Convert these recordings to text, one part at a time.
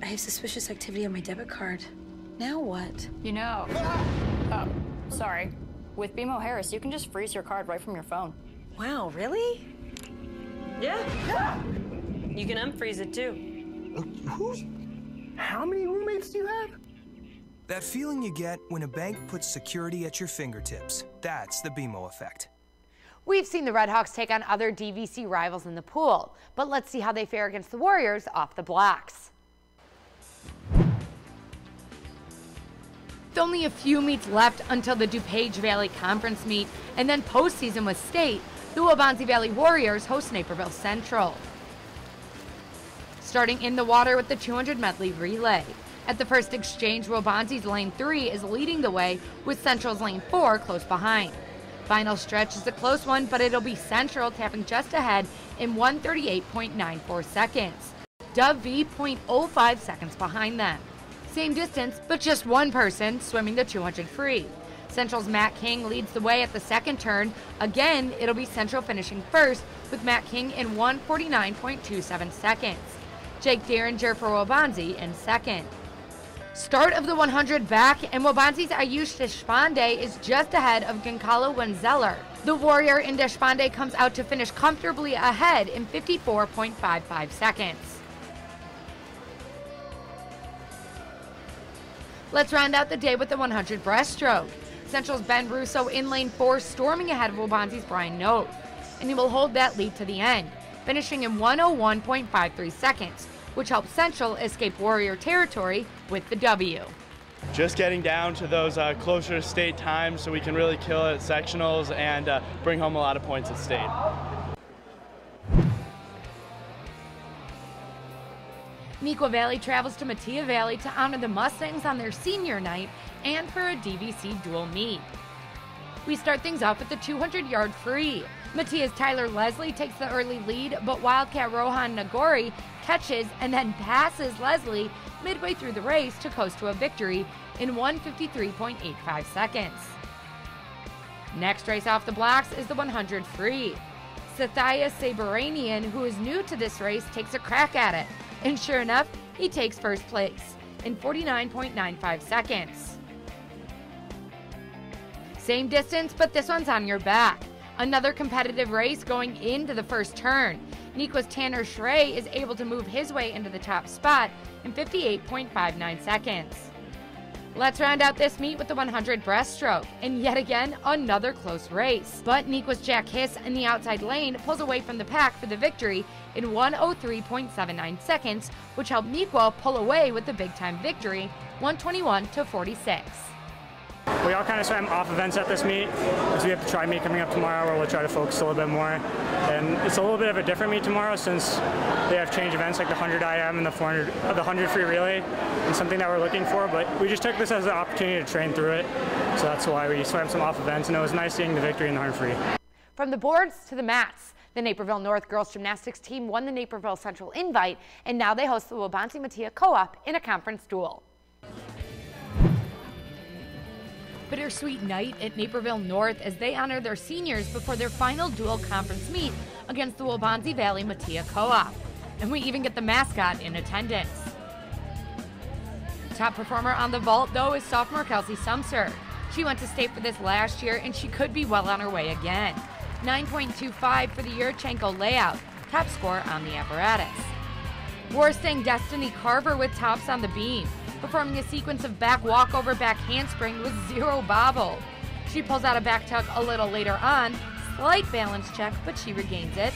I have suspicious activity on my debit card. Now what? You know, sorry. With BMO Harris, you can just freeze your card right from your phone. Wow, really? Yeah. You can unfreeze it too. How many roommates do you have? That feeling you get when a bank puts security at your fingertips. That's the BMO effect. We've seen the Redhawks take on other DVC rivals in the pool, but let's see how they fare against the Warriors off the blocks. With only a few meets left until the DuPage Valley Conference meet and then postseason with state, the Waubonsie Valley Warriors host Naperville Central. Starting in the water with the 200 medley relay. At the first exchange, Waubonsie's lane 3 is leading the way with Central's lane 4 close behind. Final stretch is a close one, but it'll be Central tapping just ahead in 1:38.94 seconds. Dove V 0.05 seconds behind them. Same distance, but just one person swimming the 200 free. Central's Matt King leads the way at the second turn. Again, it'll be Central finishing first with Matt King in 1:49.27 seconds. Jake Derringer for Waubonsie in second. Start of the 100 back, and Waubonsie's Ayush Deshpande is just ahead of Giancarlo Wenzeller. The Warrior in Deshpande comes out to finish comfortably ahead in 54.55 seconds. Let's round out the day with the 100 breaststroke. Central's Ben Russo in lane 4 storming ahead of Waubonsie's Brian Note, and he will hold that lead to the end, finishing in 1:01.53 seconds, which helps Central escape Warrior territory with the W. Just getting down to those closer to state times so we can really kill it at sectionals and bring home a lot of points at state. Neuqua Valley travels to Mattia Valley to honor the Mustangs on their senior night and for a DVC dual meet. We start things off with the 200-yard free. Mattia's Tyler Leslie takes the early lead, but Wildcat Rohan Nagori catches and then passes Leslie midway through the race to coast to a victory in 1:53.85 seconds. Next race off the blocks is the 100 free. Sathya Sabaranian, who is new to this race, takes a crack at it, and sure enough, he takes first place in 49.95 seconds. Same distance, but this one's on your back. Another competitive race going into the first turn. Neuqua's Tanner Schrey is able to move his way into the top spot in 58.59 seconds. Let's round out this meet with the 100 breaststroke, and yet again, another close race. But Neuqua's Jack Hiss in the outside lane pulls away from the pack for the victory in 1:03.79 seconds, which helped Neuqua pull away with the big-time victory, 121-46. We all kind of swam off events at this meet, so we have to try meet coming up tomorrow where we'll try to focus a little bit more. And it's a little bit of a different meet tomorrow since they have change events like the 100 IM and the 100 free relay, and something that we're looking for, but we just took this as an opportunity to train through it. So that's why we swam some off events, and it was nice seeing the victory in the 100 free. From the boards to the mats, the Naperville North girls gymnastics team won the Naperville Central invite, and now they host the Waubonsie Mattia Co-op in a conference duel. Bittersweet night at Naperville North as they honor their seniors before their final dual conference meet against the Waubonsie Valley Mattia Co-op. And we even get the mascot in attendance. Top performer on the vault, though, is sophomore Kelsey Sumser. She went to state for this last year, and she could be well on her way again. 9.25 for the Yurchenko layout, top score on the apparatus. Warstang Destiny Carver with tops on the beam, performing a sequence of back walkover, back handspring with zero bobble. She pulls out a back tuck a little later on, slight balance check, but she regains it.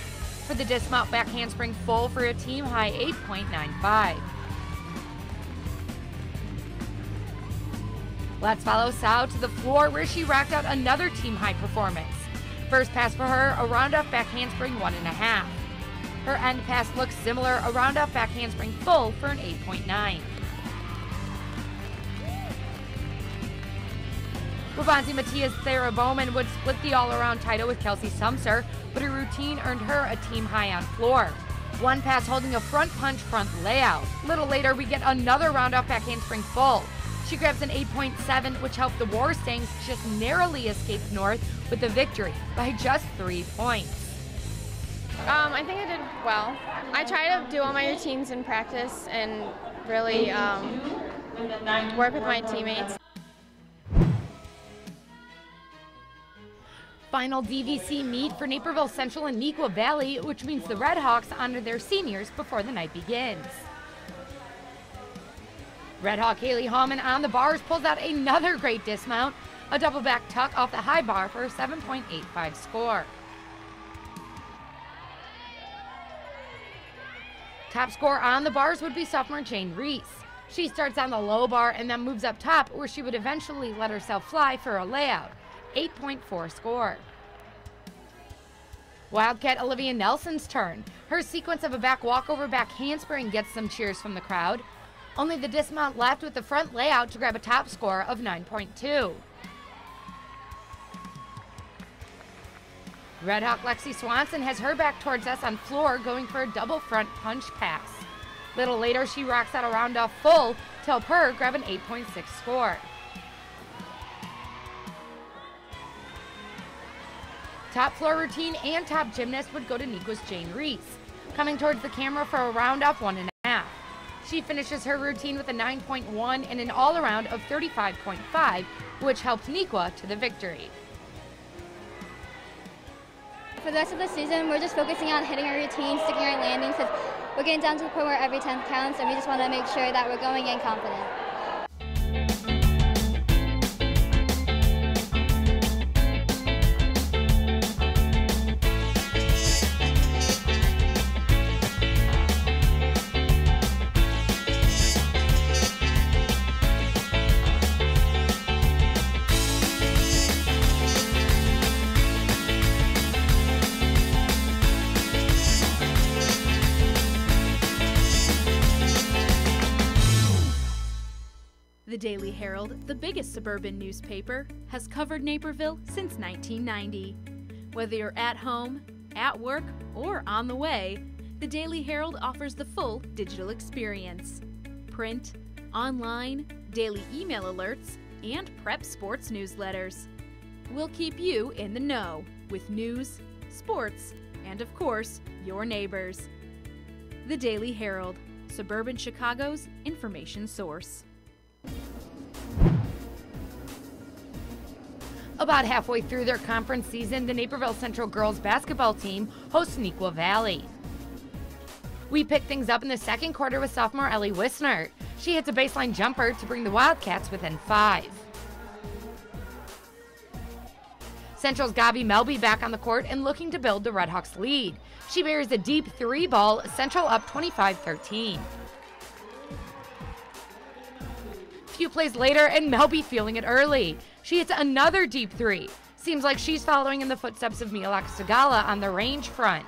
For the dismount, back handspring full for a team high 8.95. Let's follow Sao to the floor where she racked out another team high performance. First pass for her, a round-off back handspring 1.5. Her end pass looks similar, a round-off back handspring full for an 8.9. Waubonsie Mattia's Sarah Bowman would split the all-around title with Kelsey Sumser, but her routine earned her a team high on floor. One pass holding a front punch front layout. Little later, we get another round-off back handspring full. She grabs an 8.7, which helped the Warstangs just narrowly escape North with the victory by just 3 points. I think I did well. I try to do all my routines in practice and really work with my teammates. Final DVC meet for Naperville Central and Neuqua Valley, which means the Red Hawks honor their seniors before the night begins. Red Hawk Haley Hallman on the bars pulls out another great dismount, a double back tuck off the high bar for a 7.85 score. Top scorer on the bars would be sophomore Jane Reese. She starts on the low bar and then moves up top, where she would eventually let herself fly for a layout. 8.4 score. Wildcat Olivia Nelson's turn. Her sequence of a back walkover, back handspring gets some cheers from the crowd. Only the dismount left with the front layout to grab a top score of 9.2. Red Hawk Lexi Swanson has her back towards us on floor, going for a double front punch pass. Little later, she rocks out a round off full to help her grab an 8.6 score. Top floor routine and top gymnast would go to Neuqua's Jane Reese, coming towards the camera for a round off 1.5. She finishes her routine with a 9.1 and an all-around of 35.5, which helped Neuqua to the victory. For the rest of the season, we're just focusing on hitting our routine, sticking our landings, because we're getting down to the point where every 10th counts, and we just want to make sure that we're going in confident. The Daily Herald, the biggest suburban newspaper, has covered Naperville since 1990. Whether you're at home, at work, or on the way, the Daily Herald offers the full digital experience. Print, online, daily email alerts, and prep sports newsletters. We'll keep you in the know with news, sports, and of course, your neighbors. The Daily Herald, suburban Chicago's information source. About halfway through their conference season, the Naperville Central girls basketball team hosts Neuqua Valley. We pick things up in the second quarter with sophomore Ellie Wisner. She hits a baseline jumper to bring the Wildcats within 5. Central's Gabi Melby back on the court and looking to build the Red Hawks lead. She buries a deep 3 ball, Central up 25-13. Few plays later, and Melby feeling it early. She hits another deep 3. Seems like she's following in the footsteps of Mila Sagala on the range front.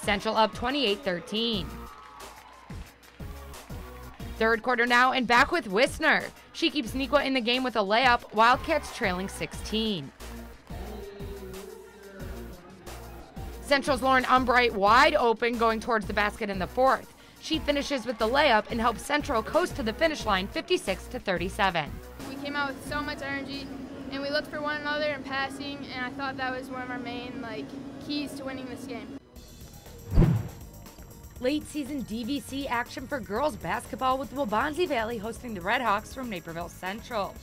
Central up 28-13. Third quarter now, and back with Wisner. She keeps Neuqua in the game with a layup, Wildcats trailing 16. Central's Lauren Umbright wide open going towards the basket in the fourth. She finishes with the layup and helps Central coast to the finish line 56-37. We came out with so much energy, and we looked for one another in passing, and I thought that was one of our main keys to winning this game. Late season DVC action for girls basketball with Waubonsie Valley hosting the Red Hawks from Naperville Central.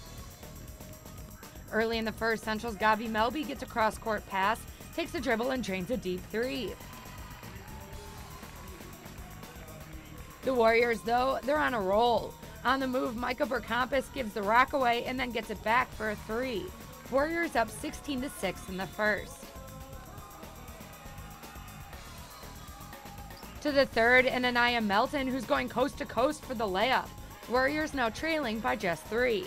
Early in the first, Central's Gabi Melby gets a cross-court pass, takes a dribble, and drains a deep 3. The Warriors, though, they're on a roll. On the move, Micah Burkampus gives the rock away and then gets it back for a 3. Warriors up 16-6 in the first. To the third, and Anaya Melton, who's going coast to coast for the layup. Warriors now trailing by just 3.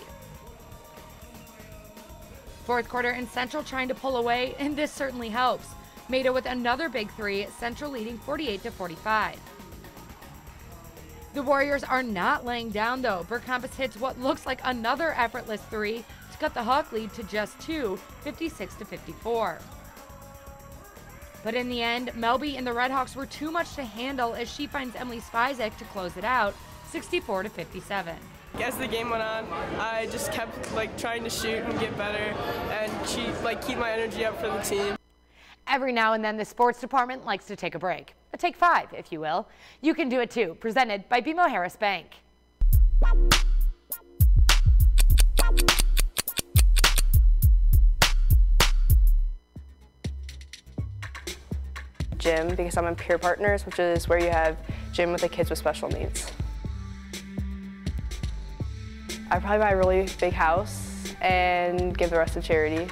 Fourth quarter, and Central trying to pull away, and this certainly helps. Maida with another big 3, Central leading 48-45. The Warriors are not laying down, though. Burkampus hits what looks like another effortless 3 to cut the Hawk lead to just 2, 56-54. But in the end, Melby and the Red Hawks were too much to handle as she finds Emily Spizek to close it out, 64-57. As the game went on, I just kept trying to shoot and get better and keep my energy up for the team. Every now and then, the sports department likes to take a break. A take 5, if you will. You can do it too, presented by BMO Harris Bank. Gym, because I'm in peer partners, which is where you have gym with the kids with special needs. I'd probably buy a really big house and give the rest to charity.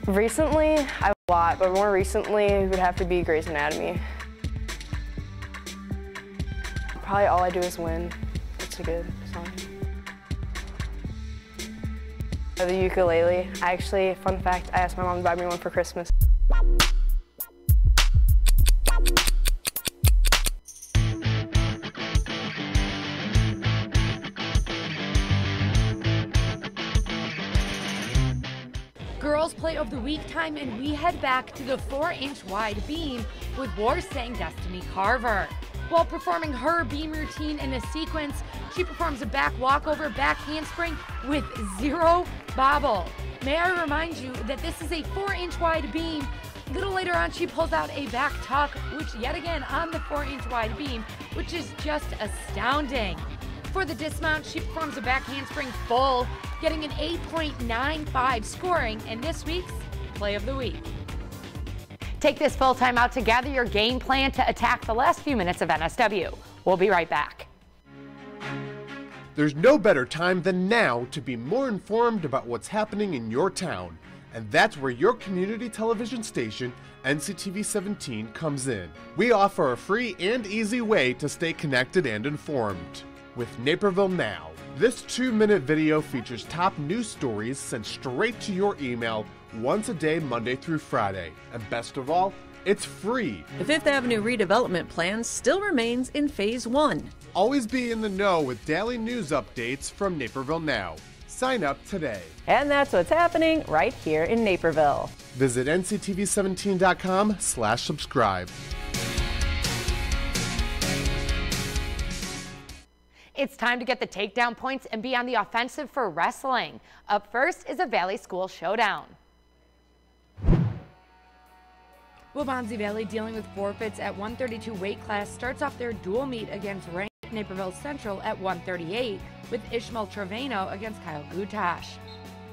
Recently, a lot, but more recently it would have to be Grey's Anatomy. Probably All I Do Is Win. That's a good song. The ukulele. Actually, fun fact, I asked my mom to buy me one for Christmas. Girls play of the week time, and we head back to the 4-inch wide beam with Warsang Destiny Carver. While performing her beam routine in a sequence, she performs a back walkover, back handspring with 0 bobble. May I remind you that this is a 4-inch wide beam. A little later on, she pulls out a back tuck, which yet again on the 4-inch wide beam, which is just astounding. For the dismount, she performs a back handspring full, getting an 8.95 scoring in this week's Play of the Week. Take this full time out to gather your game plan to attack the last few minutes of NSW. We'll be right back. There's no better time than now to be more informed about what's happening in your town. And that's where your community television station, NCTV17, comes in. We offer a free and easy way to stay connected and informed. With Naperville Now, this 2-minute video features top news stories sent straight to your email once a day, Monday through Friday. And best of all, it's free. The Fifth Avenue redevelopment plan still remains in Phase 1. Always be in the know with daily news updates from Naperville Now. Sign up today. And that's what's happening right here in Naperville. Visit nctv17.com/subscribe. It's time to get the takedown points and be on the offensive for wrestling. Up first is a Valley School showdown. Waubonsie Valley, dealing with forfeits at 132 weight class, starts off their dual meet against ranked Naperville Central at 138 with Ishmael Trevino against Kyle Gutash.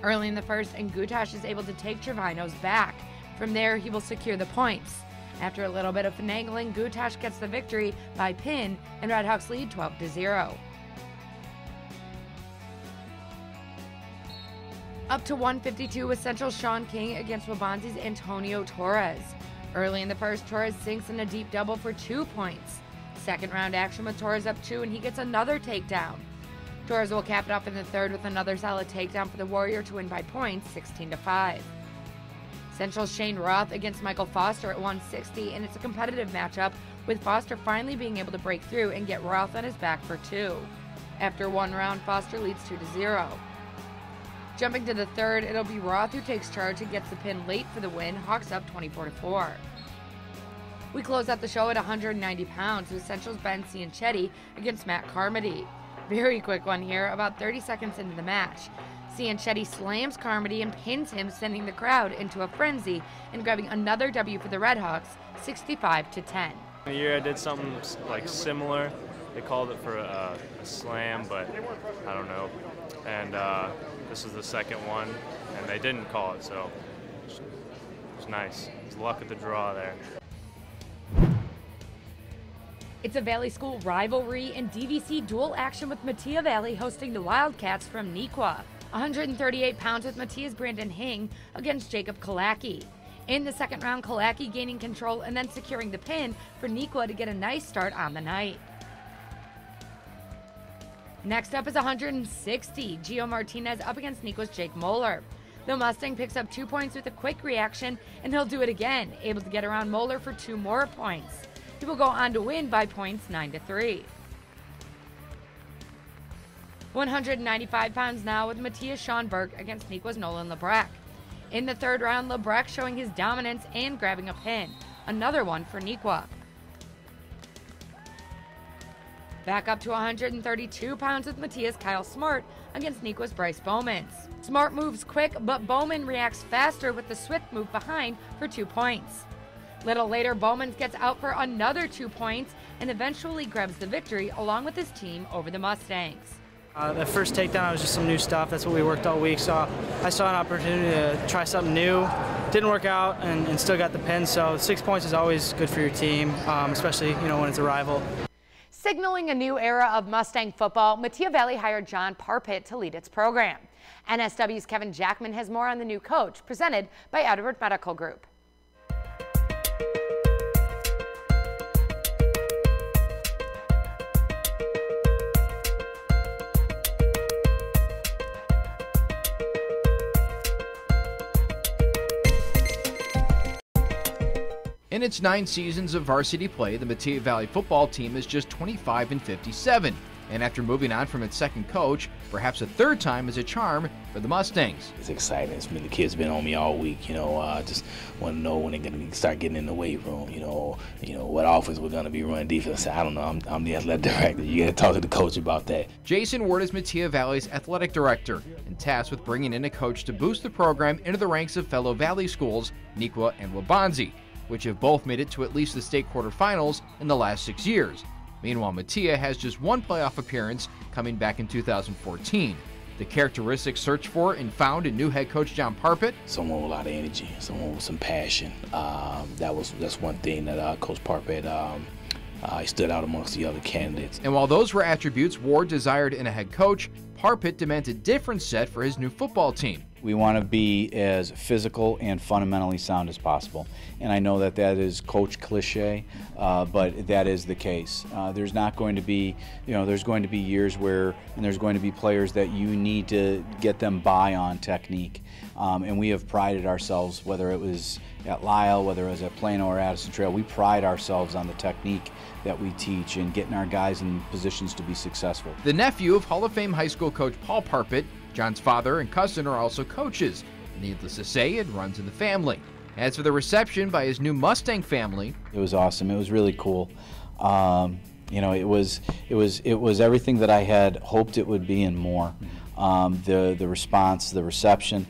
Early in the first, and Gutash is able to take Trevino's back. From there, he will secure the points. After a little bit of finagling, Gutash gets the victory by pin, and Redhawks lead 12-0. Up to 152 with Central's Sean King against Waubonsie's Antonio Torres. Early in the first, Torres sinks in a deep double for 2 points. Second round action with Torres up 2, and he gets another takedown. Torres will cap it off in the third with another solid takedown for the Warrior to win by points, 16-5. Central's Shane Roth against Michael Foster at 160, and it's a competitive matchup, with Foster finally being able to break through and get Roth on his back for 2. After 1 round, Foster leads 2-0. Jumping to the third, it'll be Roth who takes charge and gets the pin late for the win. Hawks up 24-4. We close out the show at 190 pounds with Central's Ben Cianchetti against Matt Carmody. Very quick one here, about 30 seconds into the match. Cianchetti slams Carmody and pins him, sending the crowd into a frenzy and grabbing another W for the Redhawks, 65-10. The year I did something like similar. They called it for a slam, but I don't know. And this is the second one, and they didn't call it, so it was nice. It was luck of the draw there. It's a Valley School rivalry and DVC dual action with Mattia Valley hosting the Wildcats from Nequa. 138 pounds with Mattia's Brandon Hing against Jacob Kalaki. In the second round, Kalaki gaining control and then securing the pin for Nequa to get a nice start on the night. Next up is 160. Gio Martinez up against Nequa's Jake Moeller. The Mustang picks up 2 points with a quick reaction, and he'll do it again, able to get around Moeller for 2 more points. He will go on to win by points 9-3. 195 pounds now with Matthias Schonberg against Nequa's Nolan Lebrecht. In the third round, Lebrecht showing his dominance and grabbing a pin. Another one for Nequa. Back up to 132 pounds with Matthias Kyle Smart against Nequa's Bryce Bowmans. Smart moves quick, but Bowman reacts faster with the swift move behind for 2 points. Little later, Bowman gets out for another 2 points and eventually grabs the victory along with his team over the Mustangs. The first takedown was just some new stuff. That's what we worked all week. So I saw an opportunity to try something new. Didn't work out and still got the pin. So 6 points is always good for your team, especially when it's a rival. Signaling a new era of Mustang football, Mattia Valley hired John Parpit to lead its program. NSW's Kevin Jackman has more on the new coach, presented by Edward Medical Group. In its 9 seasons of varsity play, the Mattia Valley football team is just 25-57. And after moving on from its second coach, perhaps a third time is a charm for the Mustangs. It's exciting. The kids been on me all week. Just want to know when they're going to start getting in the weight room. What offense we're going to be running defense. I don't know. I'm the athletic director. You got to talk to the coach about that. Jason Ward is Mattia Valley's athletic director and tasked with bringing in a coach to boost the program into the ranks of fellow Valley schools, Neuqua and Waubonsie, which have both made it to at least the state quarterfinals in the last 6 years. Meanwhile, Mattia has just one playoff appearance, coming back in 2014. The characteristics searched for and found in new head coach John Parpit. Someone with a lot of energy, someone with some passion. That's one thing that Coach Parpit stood out amongst the other candidates. And while those were attributes Ward desired in a head coach, Parpit demands a different set for his new football team. We want to be as physical and fundamentally sound as possible. And I know that is coach cliche, but that is the case. There's not going to be, there's going to be years where, and there's going to be players that you need to get them by on technique. And we have prided ourselves, whether it was at Lyle, whether it was at Plano or Addison Trail, we pride ourselves on the technique that we teach and getting our guys in positions to be successful. The nephew of Hall of Fame high school coach Paul Parpit, John's father and cousin are also coaches. Needless to say, it runs in the family. As for the reception by his new Mustang family, it was awesome. It was really cool. It was everything that I had hoped it would be and more. The response, the reception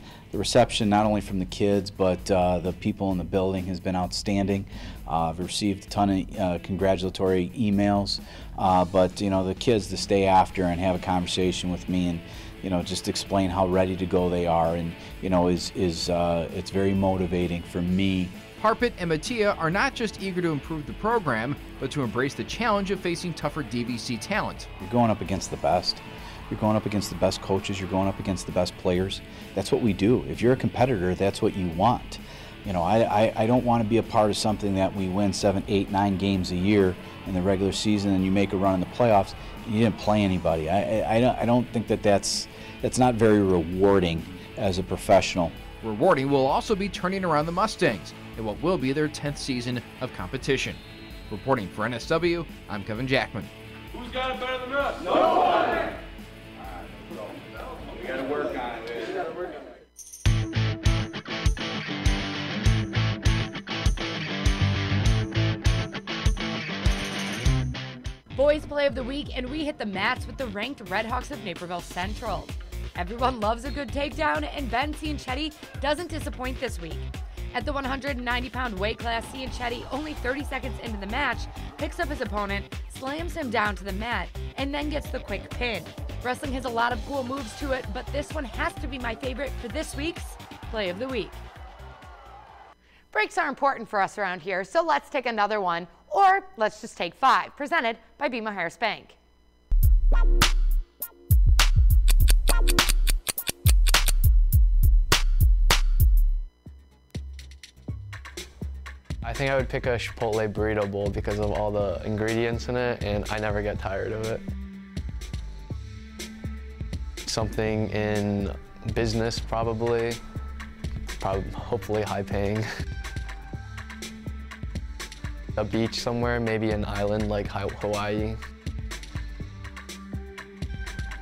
not only from the kids but the people in the building has been outstanding. I've received a ton of congratulatory emails, but the kids to stay after and have a conversation with me and just explain how ready to go they are, and it's very motivating for me. Parpit and Mattia are not just eager to improve the program, but to embrace the challenge of facing tougher DVC talent. You're going up against the best. You're going up against the best coaches. You're going up against the best players. That's what we do. If you're a competitor, that's what you want. I don't want to be a part of something that we win 7, 8, 9 games a year in the regular season and you make a run in the playoffs and you didn't play anybody. I don't think that's not very rewarding as a professional. Rewarding will also be turning around the Mustangs in what will be their 10th season of competition. Reporting for NSW, I'm Kevin Jackman. Who's got it better than us? No one! We gotta work on it. Boys Play of the Week, and we hit the mats with the ranked Redhawks of Naperville Central. Everyone loves a good takedown, and Ben Cianchetti doesn't disappoint this week. At the 190-pound weight class, Cianchetti, only 30 seconds into the match, picks up his opponent, slams him down to the mat, and then gets the quick pin. Wrestling has a lot of cool moves to it, but this one has to be my favorite for this week's Play of the Week. Breaks are important for us around here, so let's take another one, or let's just take 5, presented by BMO Harris Bank. I think I would pick a Chipotle burrito bowl because of all the ingredients in it, and I never get tired of it. Something in business, probably hopefully high paying. A beach somewhere, maybe an island like Hawaii.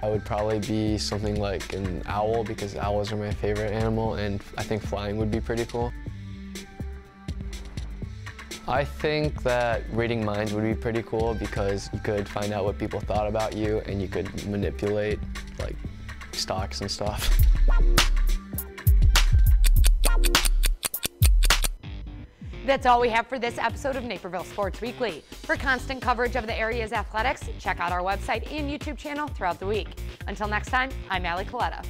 I would probably be something like an owl because owls are my favorite animal, and I think flying would be pretty cool. I think that reading minds would be pretty cool because you could find out what people thought about you and you could manipulate like stocks and stuff. That's all we have for this episode of Naperville Sports Weekly. For constant coverage of the area's athletics, check out our website and YouTube channel throughout the week. Until next time, I'm Allie Coletta.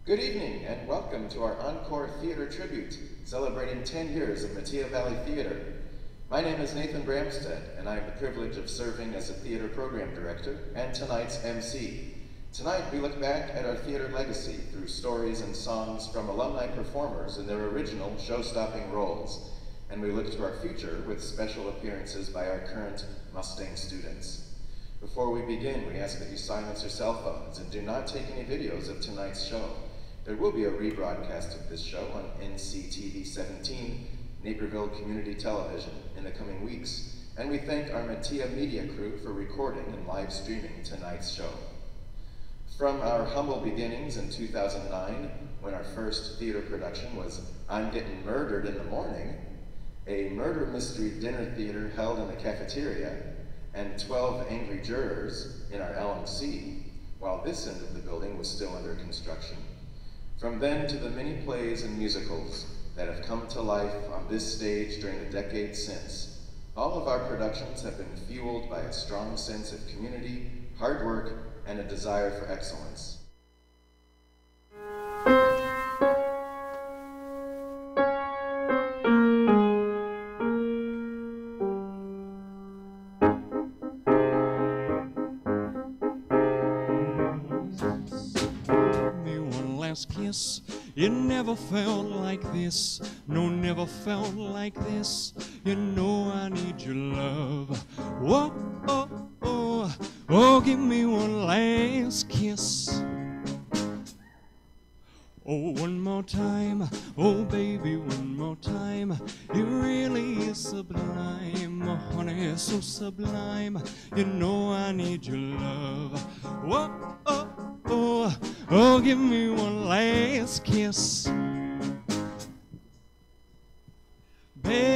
Good evening and welcome to our Encore Theater Tribute, celebrating 10 years of Mattia Valley Theater. My name is Nathan Bramstead, and I have the privilege of serving as a theater program director and tonight's MC. Tonight we look back at our theater legacy through stories and songs from alumni performers in their original show-stopping roles, and we look to our future with special appearances by our current Mustang students. Before we begin, we ask that you silence your cell phones and do not take any videos of tonight's show. There will be a rebroadcast of this show on NCTV17, Naperville Community Television, in the coming weeks, and we thank our Mattia media crew for recording and live streaming tonight's show. From our humble beginnings in 2009, when our first theater production was I'm Getting Murdered in the Morning, a murder mystery dinner theater held in the cafeteria, and 12 angry jurors in our LMC, while this end of the building was still under construction. From then to the many plays and musicals that have come to life on this stage during the decades since, all of our productions have been fueled by a strong sense of community, hard work, and a desire for excellence. Kiss. It never felt like this. No, never felt like this. You know I need your love. Whoa, oh, oh, oh, give me one last kiss. Oh, one more time, oh baby, one more time. You really is sublime, oh honey, so sublime. You know I need your love. Whoa, oh, oh, oh, give me one last kiss. Baby,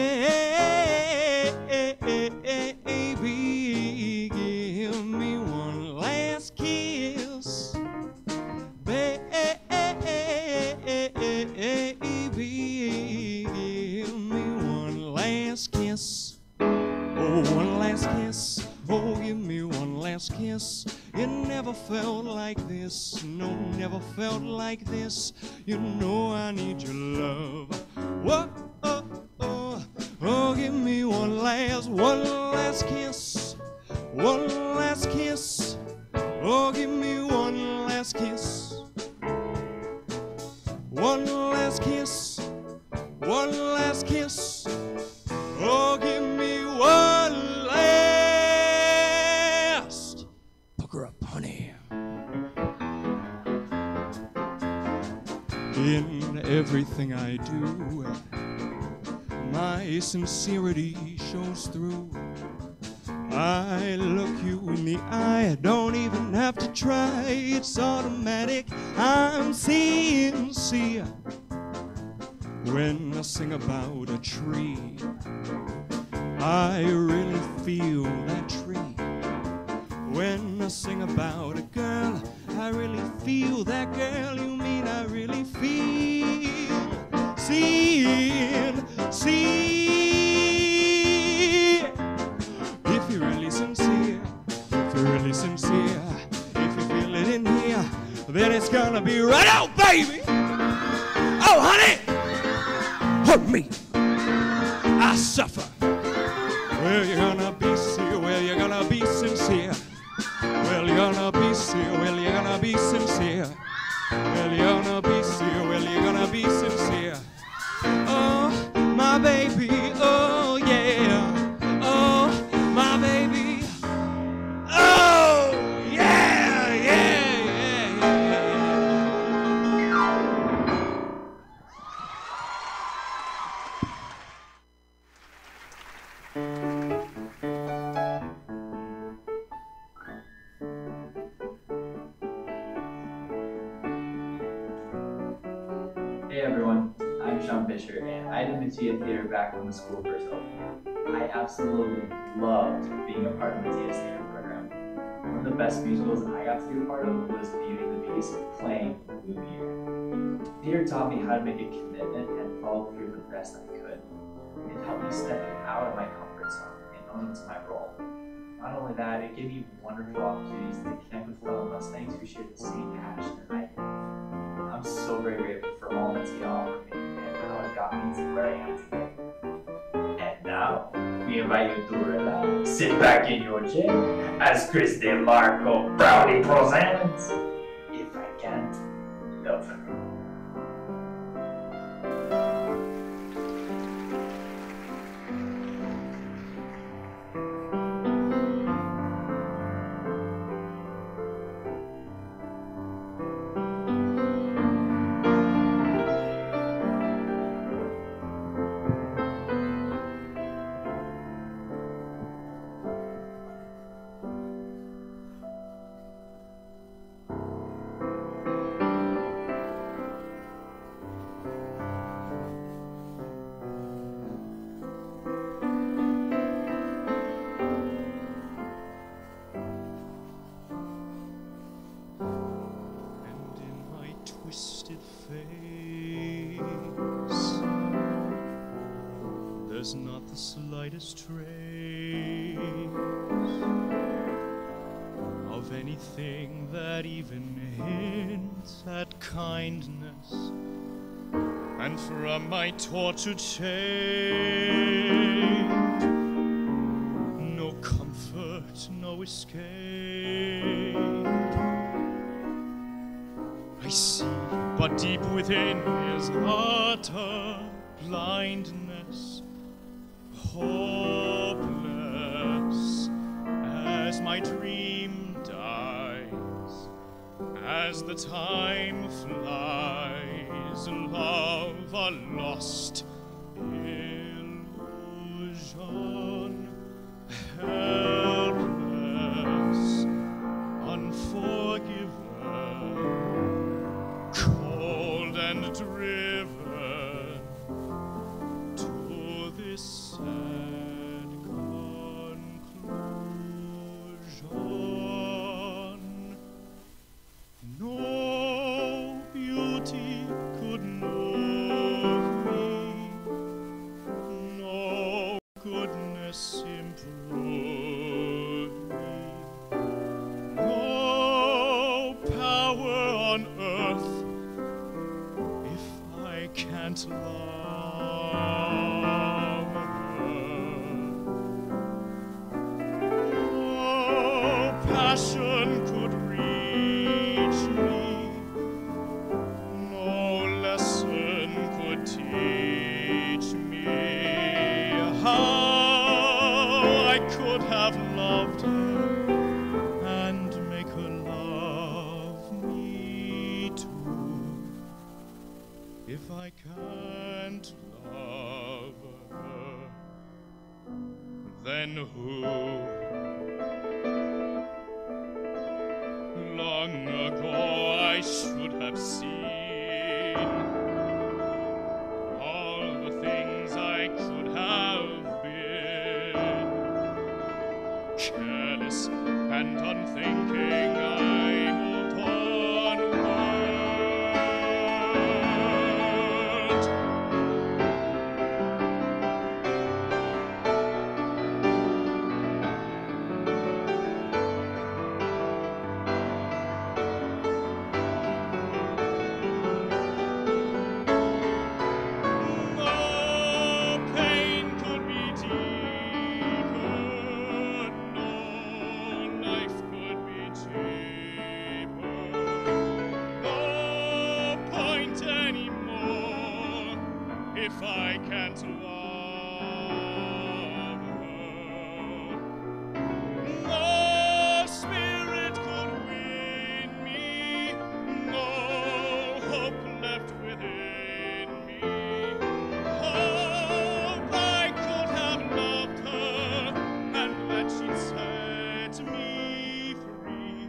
give me one last kiss. Baby, give me one last kiss. Oh, one last kiss. Oh, give me one last kiss. It never felt like this. No, never felt like this. You know I need your love. Whoa, oh, oh, oh, give me one last kiss. One last kiss. Oh, give me one last kiss. One last kiss, one last kiss. Oh, give me one last. Pucker up, honey. In everything I do, my sincerity shows through. I look you in the eye, I don't even have to try, it's automatic, I'm sincere. When I sing about a tree, I really feel that tree. When I sing about a girl, I really feel that girl. You mean I really feel, see. If you're really sincere, if you're really sincere, if you feel it in here, then it's gonna be right out, baby. Oh, honey, hurt me, I suffer. Well, you're gonna be sincere, well, you're gonna be sincere. Well, you're gonna be sincere, well, you're gonna be sincere. Well, you're gonna be sincere, well, you're gonna be sincere. Oh, my baby, oh, yeah. Oh, my baby. Oh, yeah, yeah, yeah, Hey everyone, I'm Sean Fisher, and I did Mattia Theater back when the school first opened. I absolutely loved being a part of Mattia's theater program. One of the best musicals I got to be a part of was Beauty and the Beast, playing Lumiere. Theater taught me how to make a commitment and follow through the best I could. It helped me step out of my comfort zone and own into my role. Not only that, it gave me wonderful opportunities to connect with fellow Mustangs who share the same passion that I do. I'm so very grateful for all Mattia offered me and how it got me to where I am today. And now, we invite you to relax, sit back in your chair as Chris DeMarco proudly presents If I Can't Love Her. Twisted face, there's not the slightest trace of anything that even hints at kindness. And from my tortured shame, no comfort, no escape. I see, but deep within is utter blindness, hopeless, as my dream dies, as the time flies. is love a lost illusion? Helpless, unforgiven, cold and driven to this sad conclusion. No beauty could move me, no goodness improve me, no power on earth if I can't love her. No passion could reach me, no lesson could teach me how I could have loved her and make her love me too. If I can't love her, then who? Long ago I should have seen all the things I could have been. Careless and unthinking, I moved onward. If I can't love her, no spirit could win me, no hope left within me. Hope I could have loved her and that she'd set me free,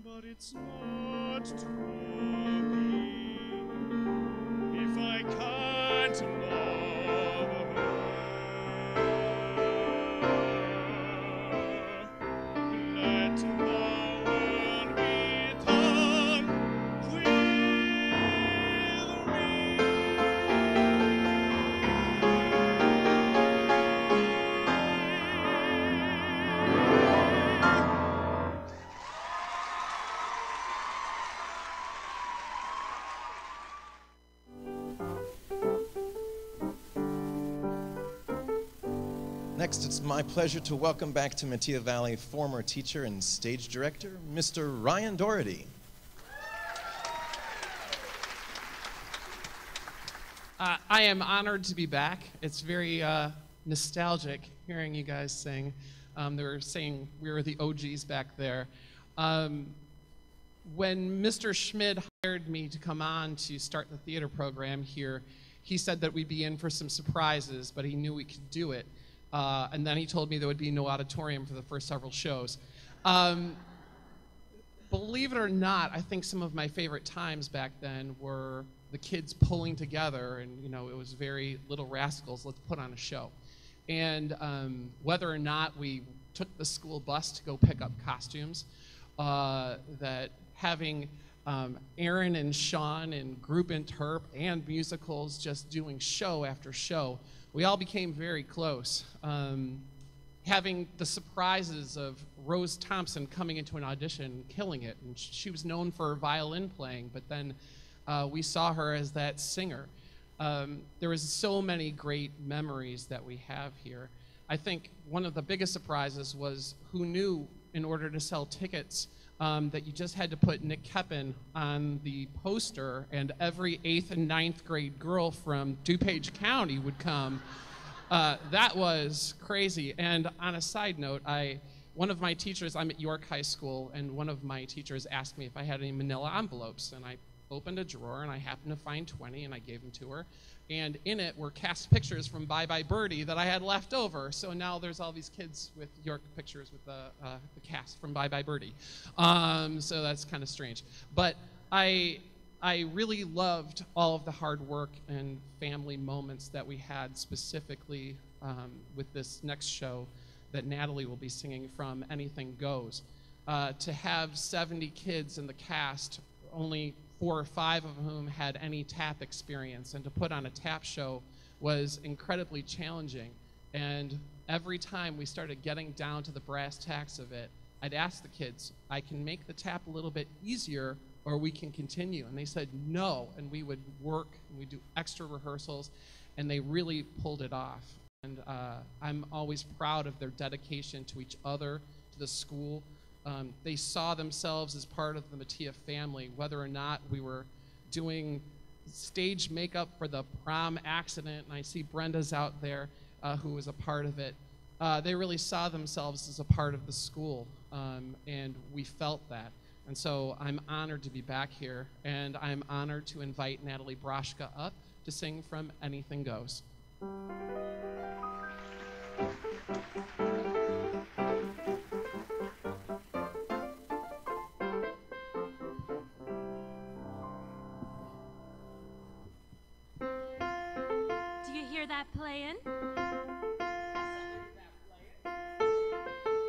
but it's not true. If I can't love her, let the world be done with me. Next, it's my pleasure to welcome back to Metea Valley former teacher and stage director, Mr. Ryan Doherty. I am honored to be back. It's very nostalgic hearing you guys sing. They were saying we were the OGs back there. When Mr. Schmid hired me to come on to start the theater program here, he said that we'd be in for some surprises, but he knew we could do it. And then he told me there would be no auditorium for the first several shows. Believe it or not, I think some of my favorite times back then were the kids pulling together, and you know, it was very Little Rascals, let's put on a show. And whether or not we took the school bus to go pick up costumes, that having Aaron and Sean and group interp and musicals just doing show after show, we all became very close. Having the surprises of Rose Thompson coming into an audition and killing it, and she was known for her violin playing, but then we saw her as that singer. There was so many great memories that we have here. I think one of the biggest surprises was who knew in order to sell tickets that you just had to put Nick Keppen on the poster and every 8th and 9th grade girl from DuPage County would come. That was crazy. And on a side note, one of my teachers, I'm at York High School, and one of my teachers asked me if I had any manila envelopes, and I opened a drawer, and I happened to find 20, and I gave them to her. And in it were cast pictures from Bye Bye Birdie that I had left over. So now there's all these kids with York pictures with the cast from Bye Bye Birdie. So that's kind of strange. But I really loved all of the hard work and family moments that we had specifically with this next show that Natalie will be singing from, Anything Goes. To have 70 kids in the cast, only 4 or 5 of whom had any tap experience, and to put on a tap show was incredibly challenging. And every time we started getting down to the brass tacks of it, I'd ask the kids, I can make the tap a little bit easier or we can continue. And they said no, and we would work and we'd do extra rehearsals, and they really pulled it off. And I'm always proud of their dedication to each other, to the school. They saw themselves as part of the Mattia family, whether or not we were doing stage makeup for the prom accident, and I see Brenda's out there who was a part of it. They really saw themselves as a part of the school, and we felt that. And so I'm honored to be back here, and I'm honored to invite Natalie Broshka up to sing from Anything Goes. Playing?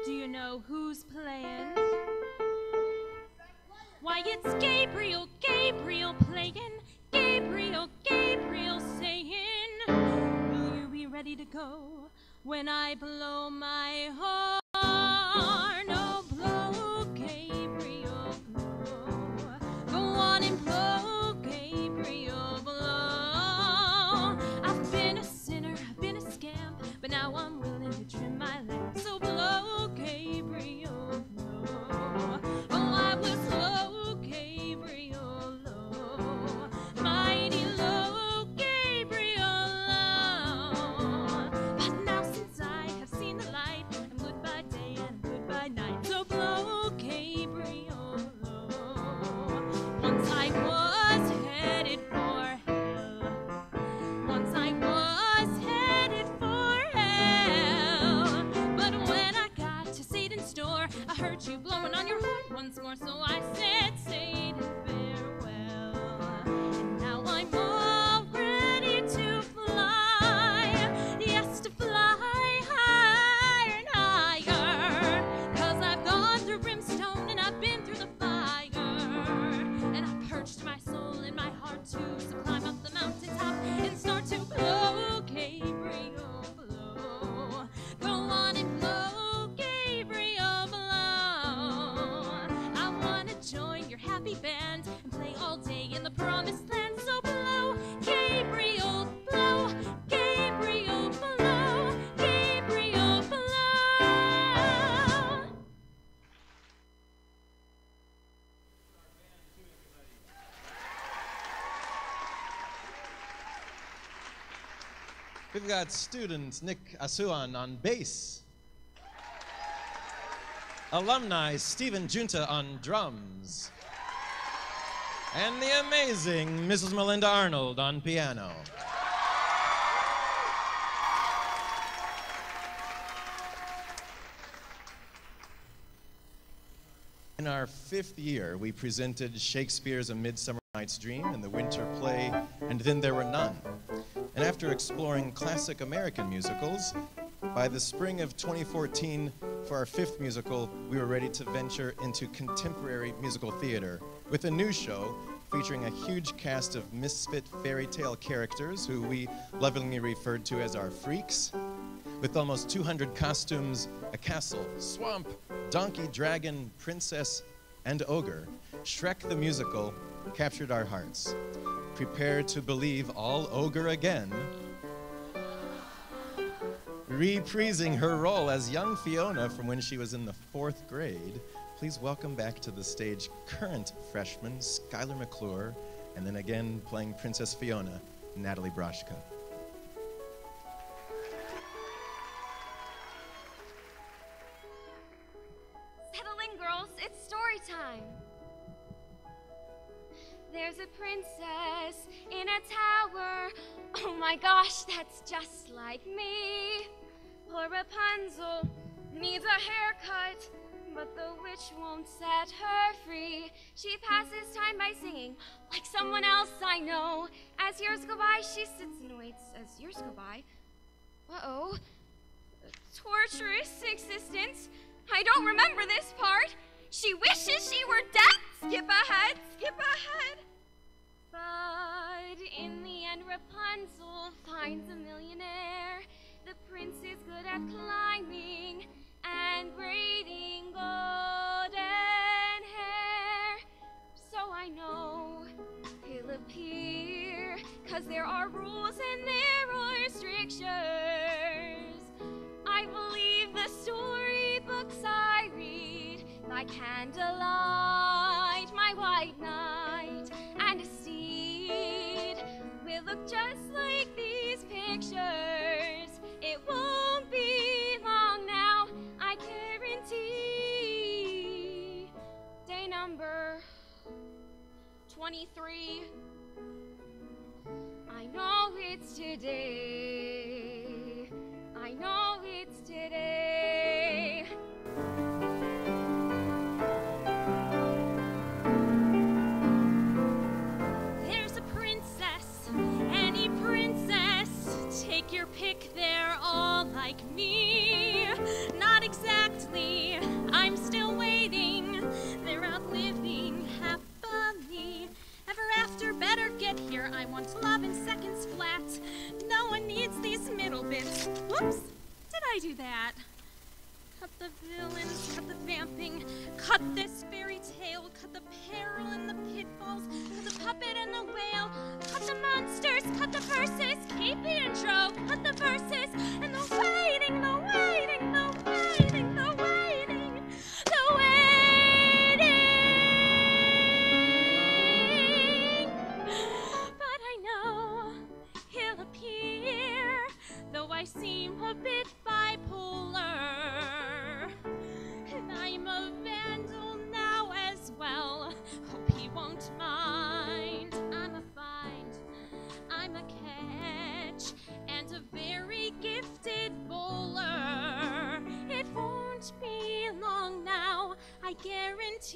Do you know who's playing? Why, it's Gabriel, Gabriel playing, Gabriel, Gabriel saying, will you be ready to go when I blow my horn? Oh, blow, Gabriel, blow. Go on and blow, Gabriel, blow. I've been a sinner, I've been a scamp, but now I'm willing to trim my lamp. So blow, Gabriel, blow. Oh, I will slow, Gabriel, low. Mighty low, Gabriel, low. But now since I have seen the light, I'm good by day and I'm good by night. So blow, Gabriel, low. Once I was headed for hell. Once I was headed for hell. But when I got to Satan's door, I heard you blowing on your horn once more. So I said, Satan, farewell. And now I'm all ready to fly. Yes, to fly higher and higher. 'Cause I've gone through brimstone and I've been through the fire. And I've purged my soul and my heart too. So climb up the mountaintop and start to blow, Gabriel, blow. Go on and blow, Gabriel, blow. I wanna join your happy band and play all day in the promised land. So blow, Gabriel, blow, Gabriel, blow, Gabriel, blow. We've got student Nick Asuan on bass, alumni Stephen Junta on drums, and the amazing Mrs. Melinda Arnold on piano. In our 5th year, we presented Shakespeare's A Midsummer Night's Dream and the Winter Play, and Then There Were None. And after exploring classic American musicals, by the spring of 2014, for our 5th musical, we were ready to venture into contemporary musical theater with a new show featuring a huge cast of misfit fairy tale characters who we lovingly referred to as our freaks. With almost 200 costumes, a castle, swamp, donkey, dragon, princess, and ogre, Shrek the Musical captured our hearts. Prepare to believe all ogre again. Reprising her role as young Fiona from when she was in the 4th grade, please welcome back to the stage current freshman Skylar McClure, and then again playing Princess Fiona, Natalie Broshka. Settle in, girls. It's story time. There There's a princess in a tower. Oh my gosh, that's just like me. Poor Rapunzel needs a haircut, but the witch won't set her free. She passes time by singing like someone else I know. As years go by, she sits and waits as years go by. Uh-oh. Torturous existence. I don't remember this part. She wishes she were dead. Skip ahead, skip ahead. But in the end, Rapunzel finds a millionaire. The prince is good at climbing and braiding golden hair. So I know he'll appear, 'cause there are rules and there are strictures. I believe the storybooks I read by candlelight, my white knight and a steed will look just like these pictures. It won't be long now, I guarantee. Day number 23. I know it's today. I know it's today. There's a princess, any princess. Take your pick, they're all like me. Not exactly, I'm still waiting. They're outliving happily. Ever after, better get here. I want love in seconds flat. No one needs these middle bits. Whoops, did I do that? Cut the villains, cut the vamping, cut this fairy tale, cut the peril and the pitfalls, cut the puppet and the whale, cut the monsters, cut the verses, keep the intro, cut the verses, and the waiting, the waiting, the waiting, the waiting, the waiting. But I know he'll appear, though I seem a bit bipolar. And I'm a vandal now as well. Hope he won't mind. I'm a find, I'm a catch, and a very gifted bowler. It won't be long now, I guarantee.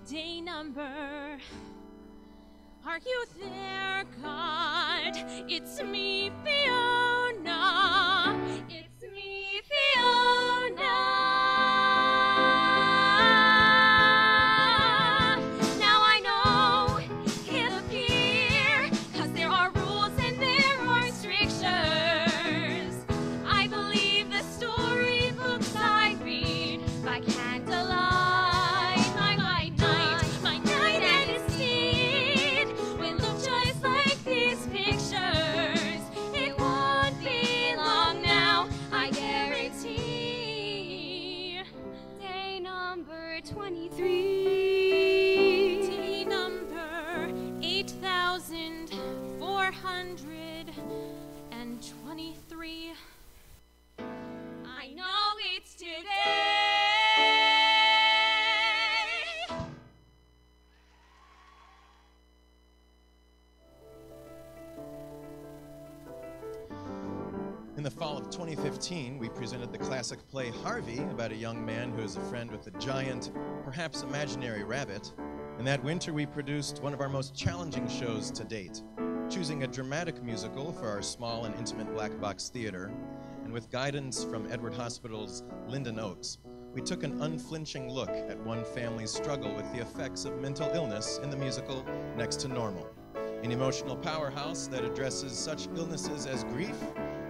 Day number. Are you there, God? It's me, Fiona. It's me, Fiona. Now I know he'll appear, 'cause there are rules and there are strictures. I believe the storybooks I read by candlelight. Day number 8,423. I know it's today. In the fall of 2015, we presented the classic play Harvey about a young man who is a friend with a giant, perhaps imaginary rabbit. And that winter, we produced one of our most challenging shows to date, choosing a dramatic musical for our small and intimate black box theater. And with guidance from Edward Hospital's Lyndon Oakes, we took an unflinching look at one family's struggle with the effects of mental illness in the musical Next to Normal, an emotional powerhouse that addresses such illnesses as grief,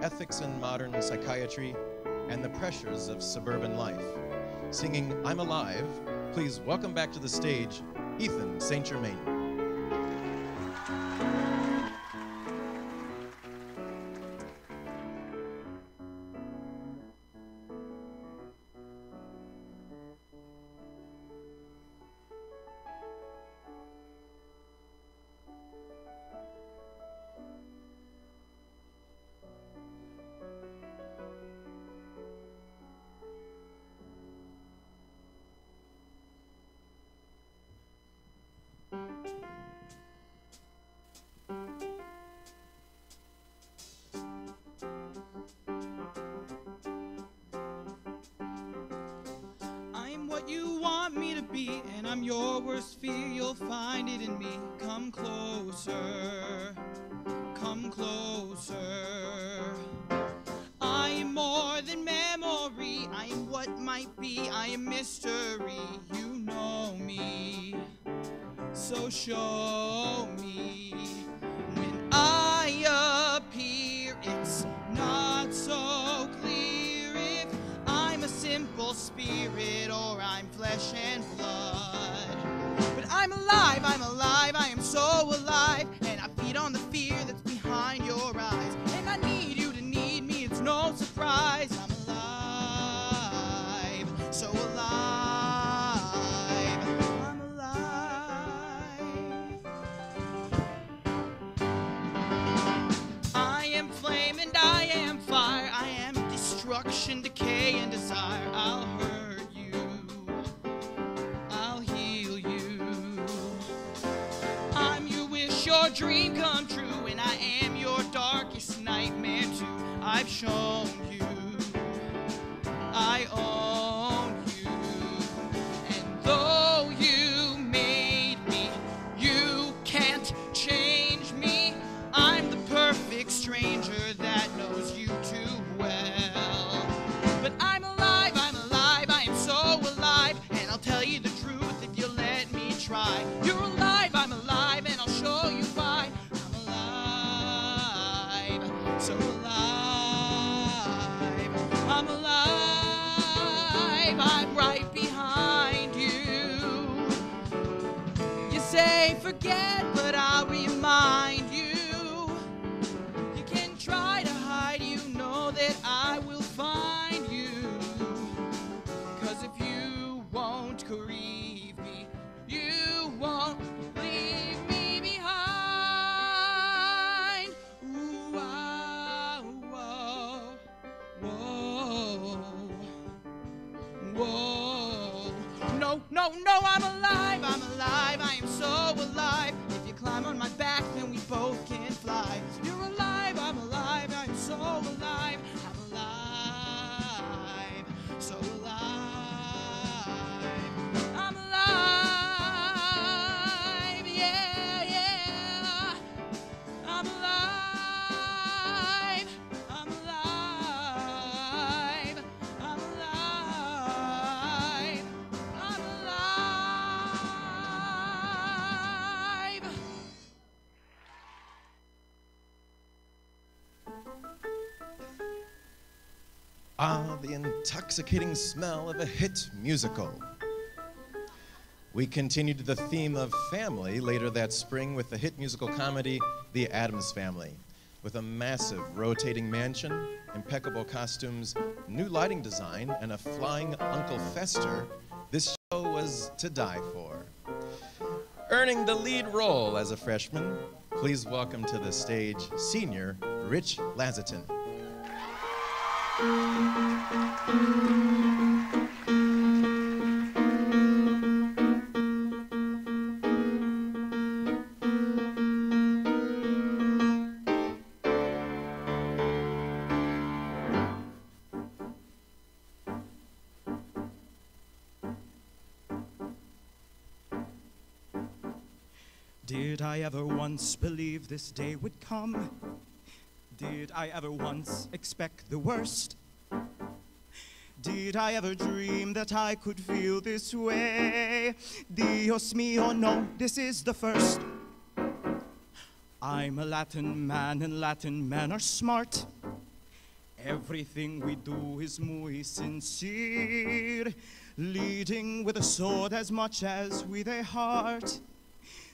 ethics in modern psychiatry, and the pressures of suburban life. Singing I'm Alive, please welcome back to the stage, Ethan St. Germain. what you want me to be, and I'm your worst fear, you'll find it in me. Come closer, come closer. I am more than memory, I am what might be, I am mystery. You know me, so show me. When I appear, it's not so clear if I'm a simple spirit or I'm flesh and blood. But I'm alive, I am so alive, and I feed on the fear that's behind your eyes. And I need you to need me, it's no surprise. I'm alive, so alive, I'm alive. I am flame and I am fire, I am destruction, decay, and desire. I'll hurt you, I'll heal you. I'm your wish, your dream come true, and I am your darkest nightmare too. I've shown you, I own you, and though you made me, you can't change me. I'm the perfect stranger that knows you too well. But I'm alive, I am so alive, and I'll tell you the truth if you let me try. You're alive, I'm alive, and I'll show you why. I'm alive, so alive, I'm alive, I'm right behind you. You say forget, but I'll remind you. You can try to hide, you know that I will find you. 'Cause if you won't grieve me, you won't leave me behind. Ooh, ah, whoa, whoa, whoa. No, no, no, I'm alive, I am so alive. If you climb on my back, then we both can fly. You're alive, I'm so alive. I'm alive, so alive. I'm alive, yeah, yeah. I'm alive, I'm alive, I'm alive, I'm alive. Ah, the intoxicating smell of a hit musical. We continued the theme of family later that spring with the hit musical comedy, The Addams Family. With a massive rotating mansion, impeccable costumes, new lighting design, and a flying Uncle Fester, this show was to die for. Earning the lead role as a freshman, please welcome to the stage senior Rich Lazatin. Did I ever once believe this day would come? Did I ever once expect the worst? Did I ever dream that I could feel this way? Dios mío, no, this is the first. I'm a Latin man, and Latin men are smart. Everything we do is muy sincere, leading with a sword as much as with a heart.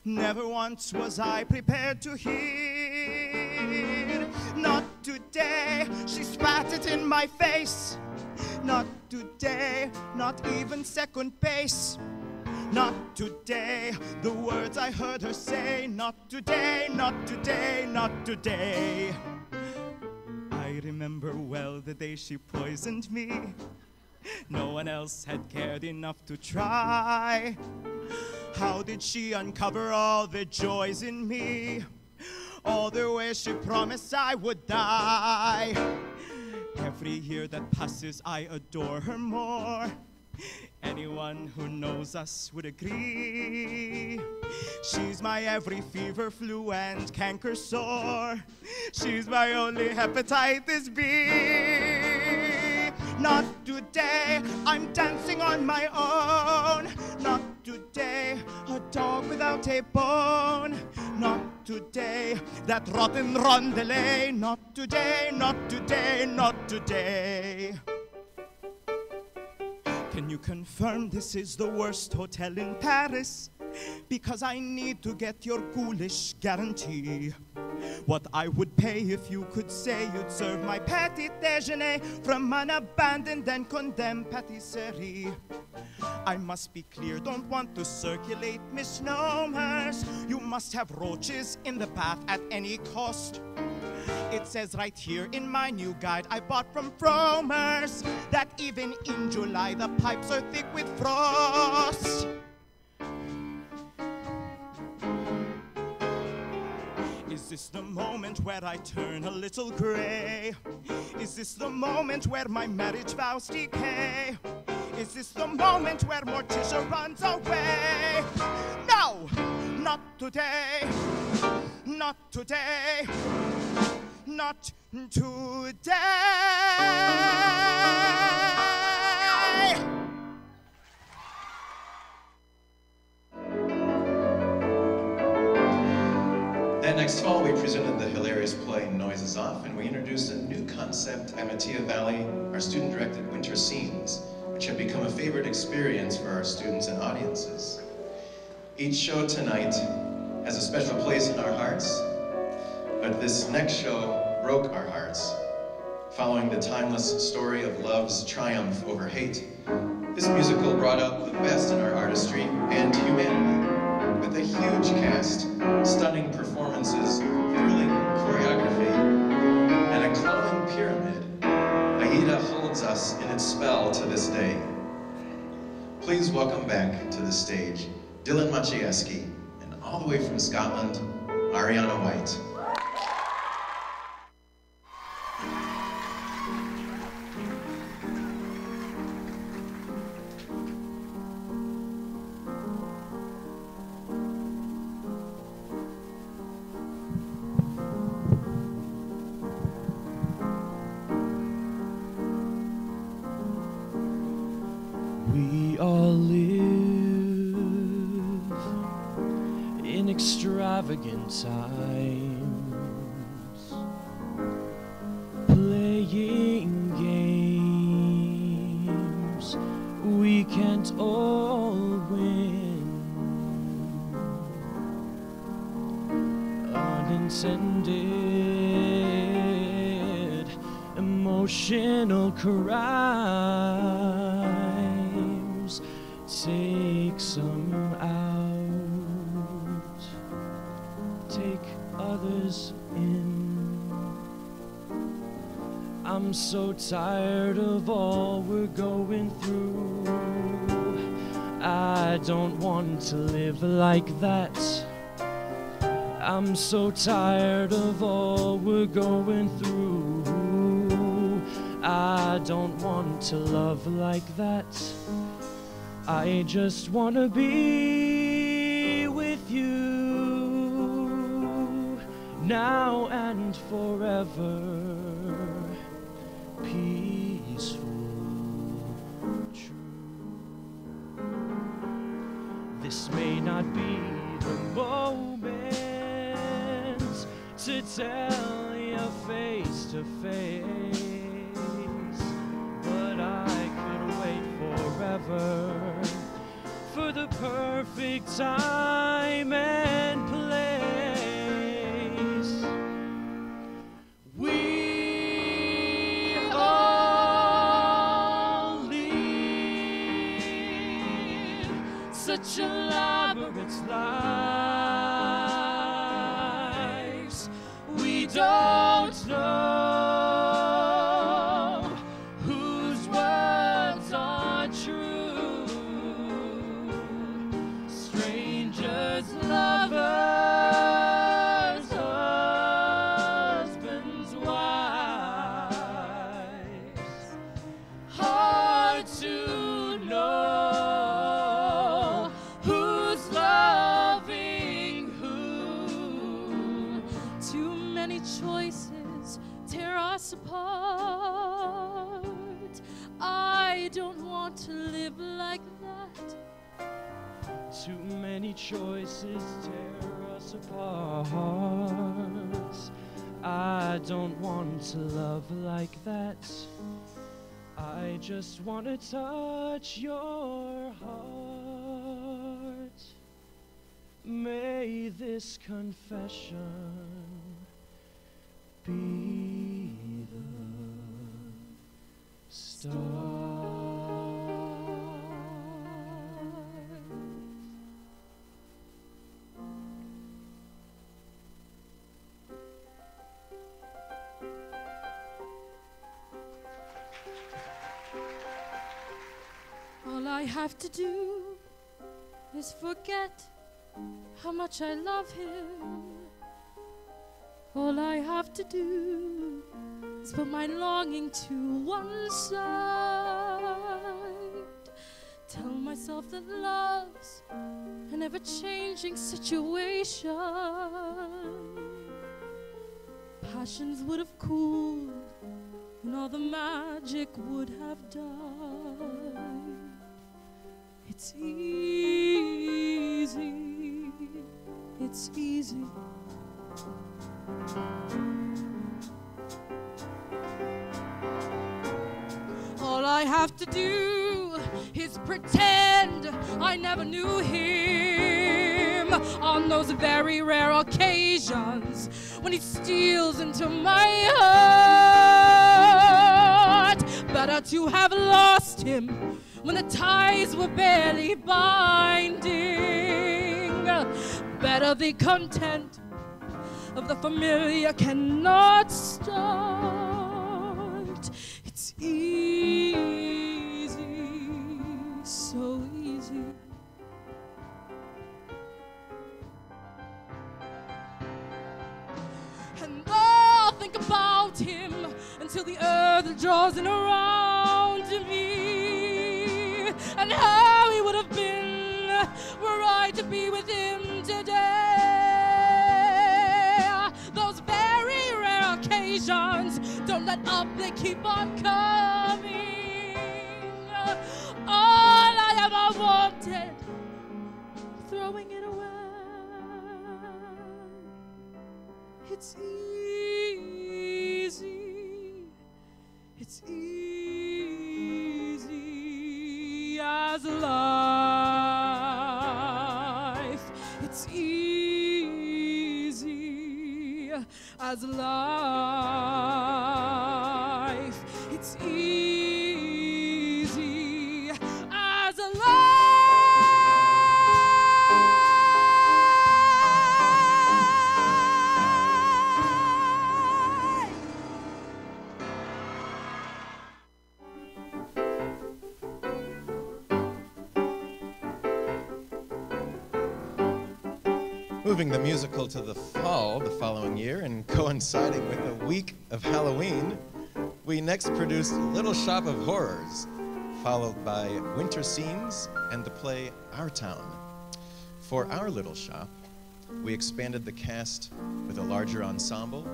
Never once was I prepared to hear. Not today, she spat it in my face. Not today, not even second base. Not today, the words I heard her say. Not today, not today, not today. I remember well the day she poisoned me. No one else had cared enough to try. How did she uncover all the joys in me? All the ways she promised I would die. Every year that passes, I adore her more. Anyone who knows us would agree. She's my every fever, flu, and canker sore. She's my only hepatitis B. Not today, I'm dancing on my own. Not today, a dog without a bone. Not today, that rotten rondelay. Not today, not today, not today. Can you confirm this is the worst hotel in Paris? Because I need to get your ghoulish guarantee. What I would pay if you could say you'd serve my petit déjeuner from an abandoned and condemned patisserie. I must be clear, don't want to circulate misnomers. You must have roaches in the bath at any cost. It says right here in my new guide I bought from Fromers that even in July the pipes are thick with frost. Is this the moment where I turn a little gray? Is this the moment where my marriage vows decay? Is this the moment where Morticia runs away? No, not today, not today, not today. That next fall, we presented the hilarious play Noises Off, and we introduced a new concept at Metea Valley, our student-directed winter scenes, which have become a favorite experience for our students and audiences. Each show tonight has a special place in our hearts, but this next show broke our hearts. Following the timeless story of love's triumph over hate, this musical brought out the best in our artistry and humanity. With a huge cast, stunning performances, thrilling choreography, and a glowing pyramid, Aida holds us in its spell to this day. Please welcome back to the stage Dylan Maciejewski, and all the way from Scotland, Ariana White. We all live in extravagant times, playing games we can't all win, unintended emotional crimes. Take some out, take others in. I'm so tired of all we're going through. I don't want to live like that. I'm so tired of all we're going through. I don't want to love like that. I just wanna be with you now and forever. Peaceful, true. This may not be the moment to tell you face to face, but I could wait forever for the perfect time and place. We all lead such elaborate lives. We don't know whose words are true. Strangers, lovers, husbands, wives. Hard to know. choices tear us apart. I don't want to live like that. Too many choices tear us apart. I don't want to love like that. I just want to touch your heart. May this confession be the start. All I have to do is forget how much I love him. All I have to do is put my longing to one side. Tell myself that love's an ever-changing situation. Passions would have cooled and all the magic would have died. It's easy, it's easy. All I have to do is pretend I never knew him on those very rare occasions when he steals into my heart. Better to have lost him when the ties were barely binding. Better the content of the familiar cannot start. It's easy, so easy. And I'll think about him until the earth draws in around me, and how he would have been were I to be with him today. Those very rare occasions, don't let up, they keep on coming. All I ever wanted, throwing it away. It's easy, it's easy as life. It's easy as life. It's easy as life. Moving the musical to the fall the following year and coinciding with the week of Halloween, we next produced Little Shop of Horrors, followed by Winter Scenes and the play Our Town. For Our Little Shop, we expanded the cast with a larger ensemble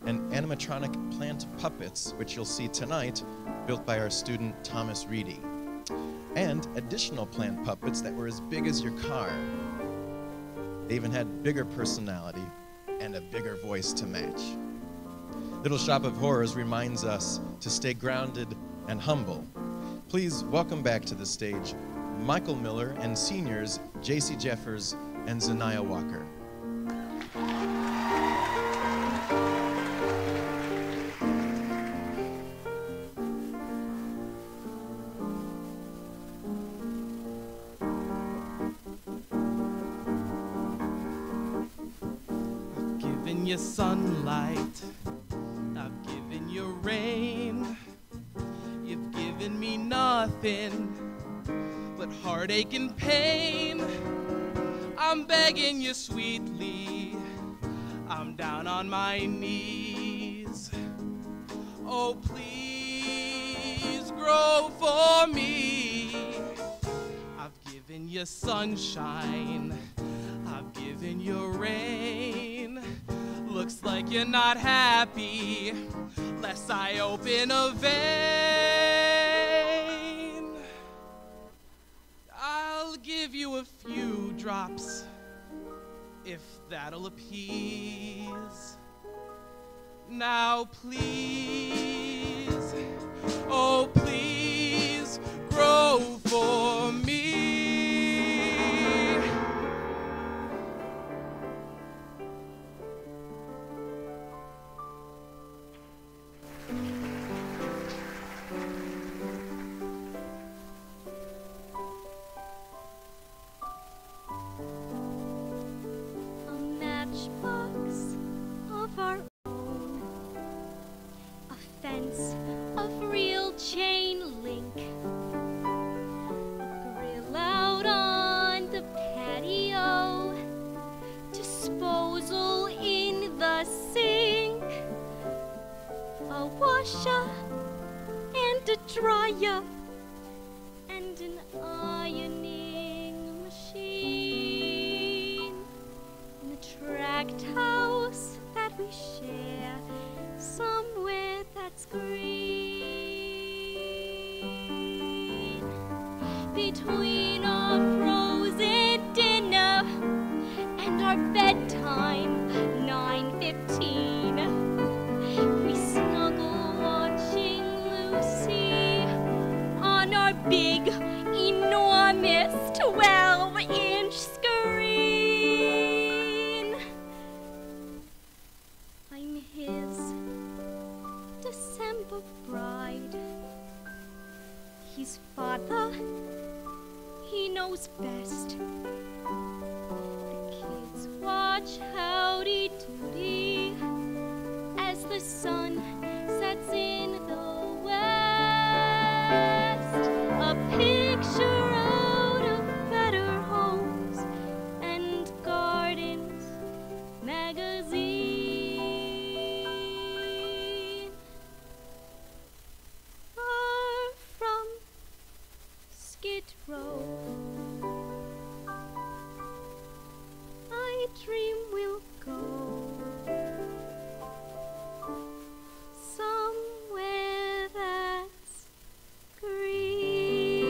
and animatronic plant puppets, which you'll see tonight, built by our student Thomas Reedy, and additional plant puppets that were as big as your car. They even had bigger personality and a bigger voice to match. Little Shop of Horrors reminds us to stay grounded and humble. Please welcome back to the stage Michael Miller and seniors J.C. Jeffers and Zanaya Walker. You sunlight, I've given you rain. You've given me nothing but heartache and pain. I'm begging you sweetly, I'm down on my knees. Oh, please grow for me. I've given you sunshine, I've given you rain. Looks like you're not happy, lest I open a vein. I'll give you a few drops, if that'll appease. Now please, oh please, grow for me. A matchbox of our own, a fence of real chain link, a grill out on the patio, disposal in the sink, a washer and a dryer, and an ironing machine, and a tract house that we share somewhere that's green. Between our frozen dinner and our bedtime, 9:15, we snuggle watching Lucy on our big, enormous 12-inch screen. I'm his December bride. He's father, he knows best. The kids watch Howdy Doody as the sun sets in the west. A picture out of Better Homes and Gardens magazine. Far from Skid Row, I dream we'll go somewhere that's green.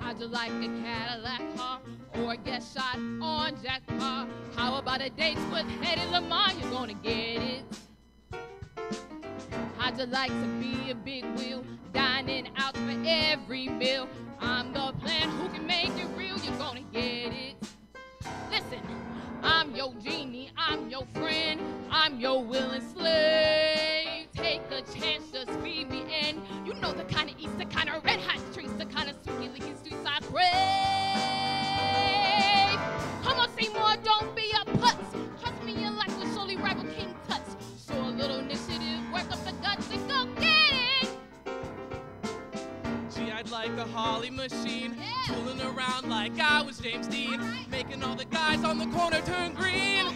How'd you like a Cadillac car or get shot on Jack Car? How about a date with Hedy Lamarr? You're gonna get it. How'd you like to be a big wheel, dining out for every meal? I'm the plan who can make it real. You're gonna get it. Listen, I'm your genie, I'm your friend, I'm your willing slave. Take a chance, just feed me in. You know the kind of East, the kind of red hot streets, the kind of sweet leaking streets I crave. Come on, say more, don't be a putz. Trust me, your life will surely rival King Tut's. So a little initiative, work up the guts and go get it. Gee, I'd like a Holly machine, fooling around like I was James Dean, making all the guys on the corner turn green.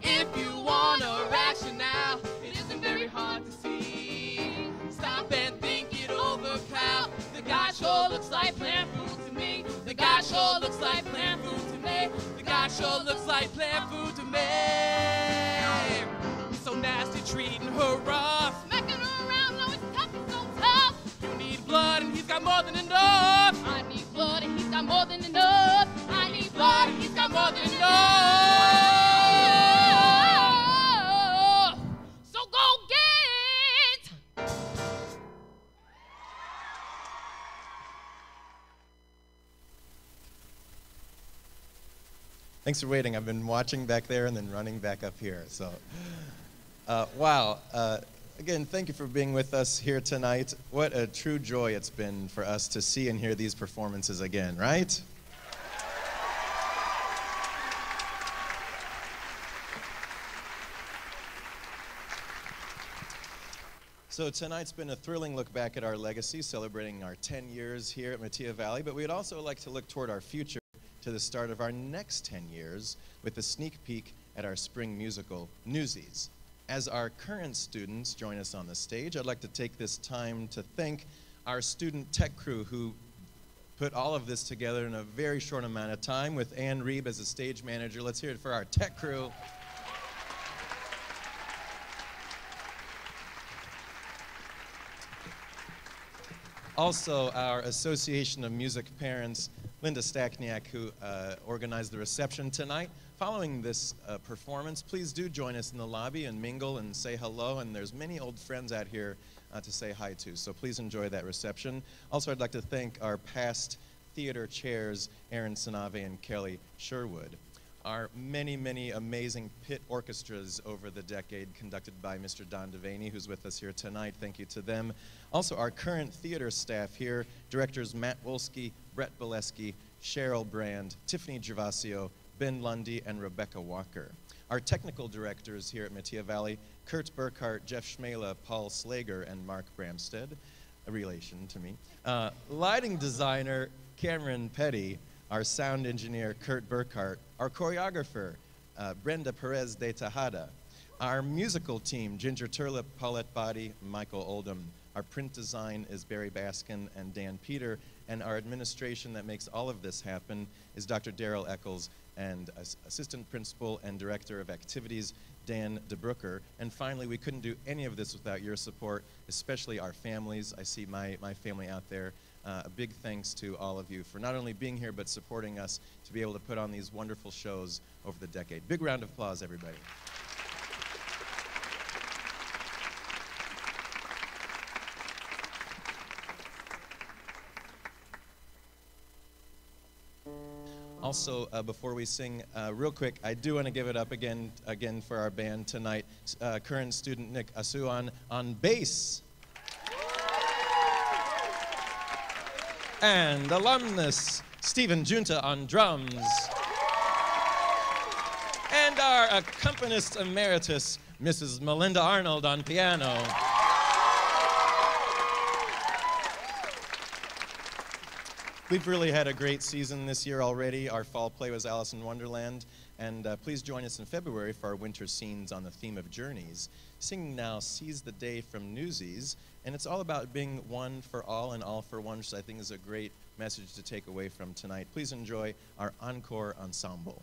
If you want a rationale, it isn't very hard to see. Stop and think it over, pal. The guy sure looks like plant food to me. The guy sure looks like plant food to me. The guy sure looks like plant food to me. He's so nasty, treating her rough. Smacking her around, though it's tough, it's so tough. You need blood and he's got more than enough. I need blood and he's got more than enough. I need blood and he's got more than enough. So go get it. Thanks for waiting. I've been watching back there and then running back up here. So, wow. Again, thank you for being with us here tonight. What a true joy it's been for us to see and hear these performances again, right? So tonight's been a thrilling look back at our legacy, celebrating our 10 years here at Mattia Valley, but we'd also like to look toward our future to the start of our next 10 years with a sneak peek at our spring musical, Newsies. As our current students join us on the stage, I'd like to take this time to thank our student tech crew who put all of this together in a very short amount of time with Ann Reeb as a stage manager. Let's hear it for our tech crew. Also, our Association of Music Parents, Linda Stachniak, who organized the reception tonight. Following this performance, please do join us in the lobby and mingle and say hello. And there's many old friends out here to say hi to, so please enjoy that reception. Also, I'd like to thank our past theater chairs, Aaron Sanave and Kelly Sherwood. Our many, many amazing pit orchestras over the decade conducted by Mr. Don Devaney, who's with us here tonight. Thank you to them. Also, our current theater staff here, directors Matt Wolski, Brett Boleski, Cheryl Brand, Tiffany Gervasio, Ben Lundy, and Rebecca Walker. Our technical directors here at Metea Valley, Kurt Burkhart, Jeff Schmela, Paul Slager, and Mark Bramstead, a relation to me. Lighting designer, Cameron Petty, our sound engineer, Kurt Burkhart, our choreographer, Brenda Perez de Tejada, our musical team, Ginger Turlip, Paulette Body, Michael Oldham. Our print design is Barry Baskin and Dan Peter, and our administration that makes all of this happen is Dr. Daryl Eccles and Assistant Principal and Director of Activities, Dan DeBrooker. And finally, we couldn't do any of this without your support, especially our families. I see my family out there. A big thanks to all of you for not only being here, but supporting us to be able to put on these wonderful shows over the decade. Big round of applause, everybody. Also, before we sing, real quick, I do want to give it up again for our band tonight. Current student Nick Asuan on bass. And alumnus Stephen Junta on drums. And our accompanist emeritus, Mrs. Melinda Arnold on piano. We've really had a great season this year already. Our fall play was Alice in Wonderland, and please join us in February for our winter scenes on the theme of journeys. Singing now Seize the Day from Newsies, and it's all about being one for all and all for one, which I think is a great message to take away from tonight. Please enjoy our encore ensemble.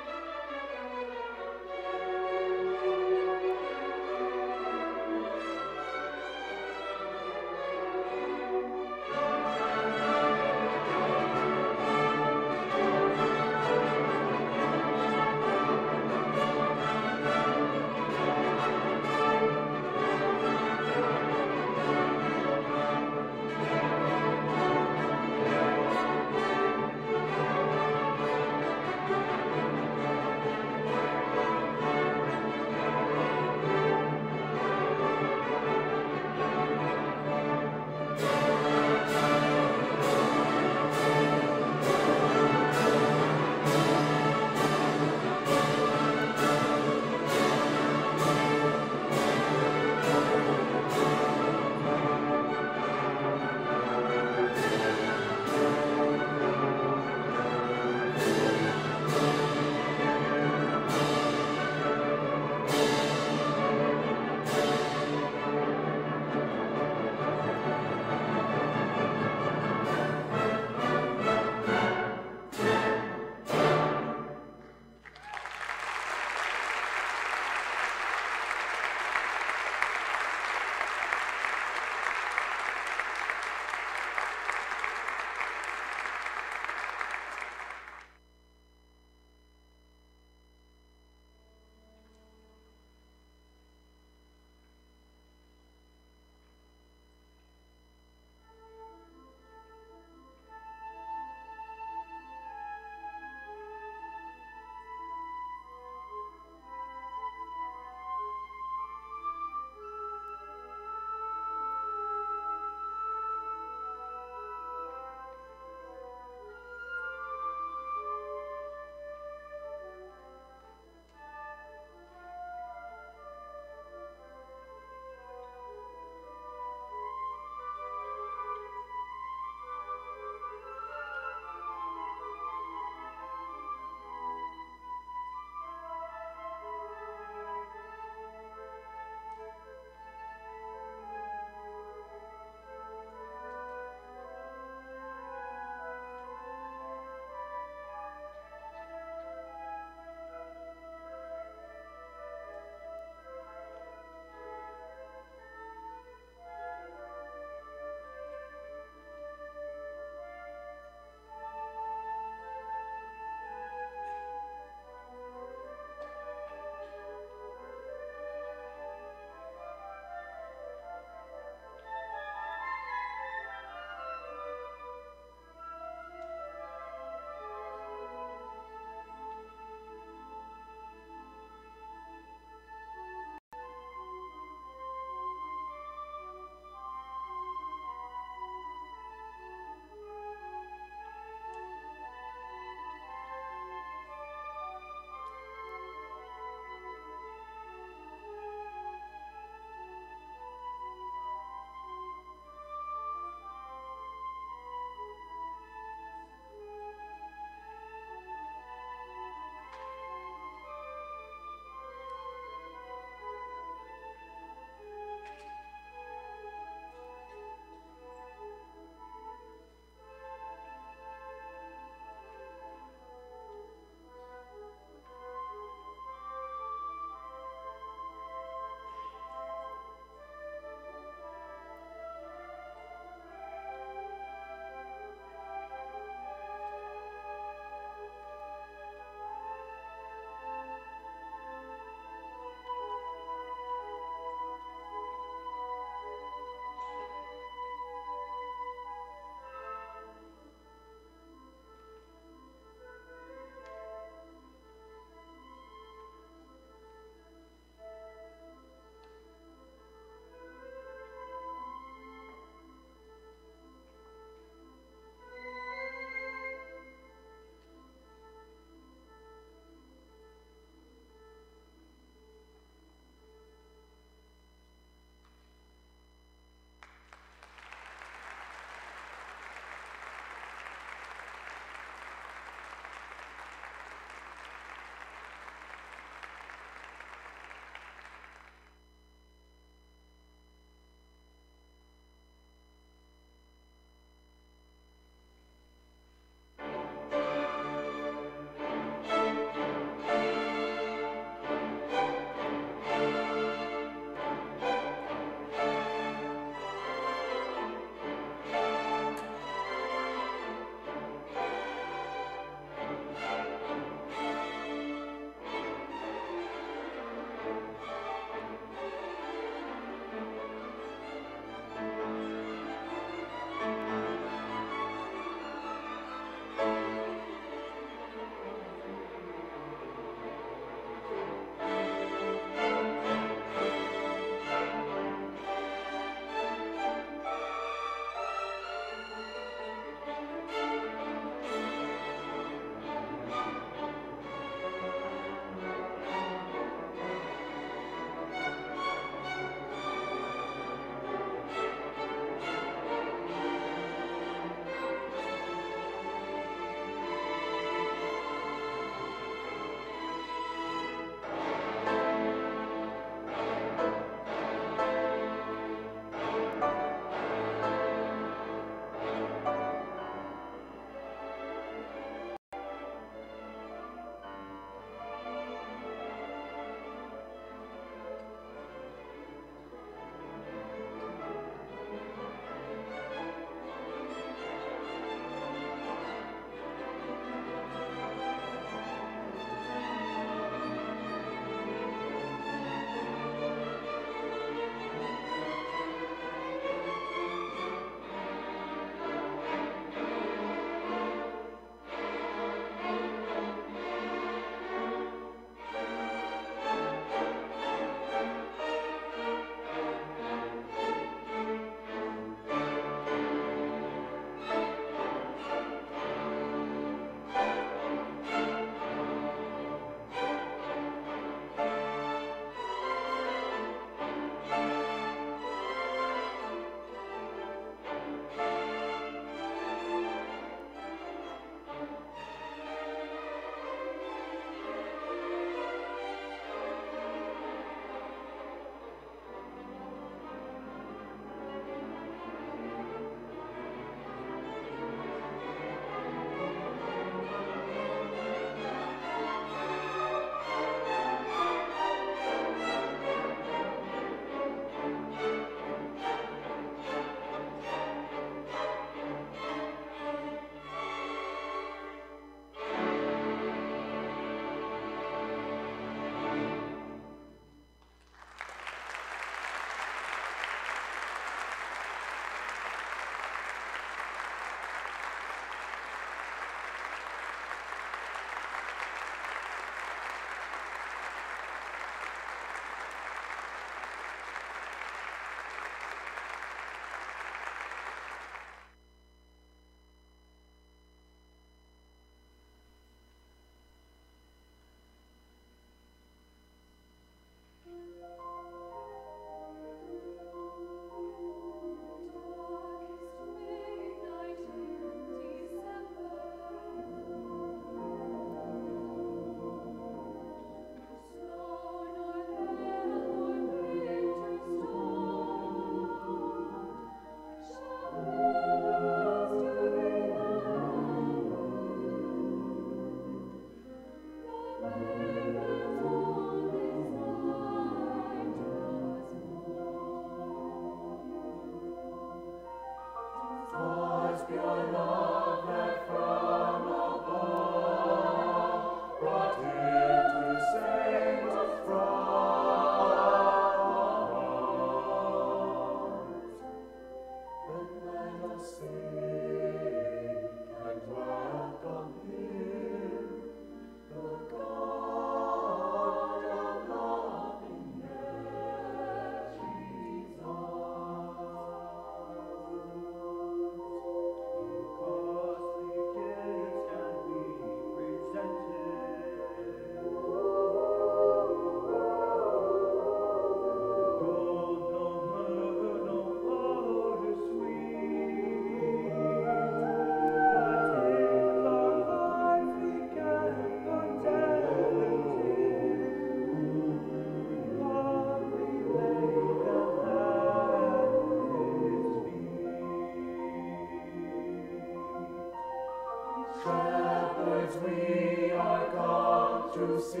as we are come to see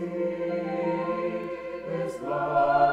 His love.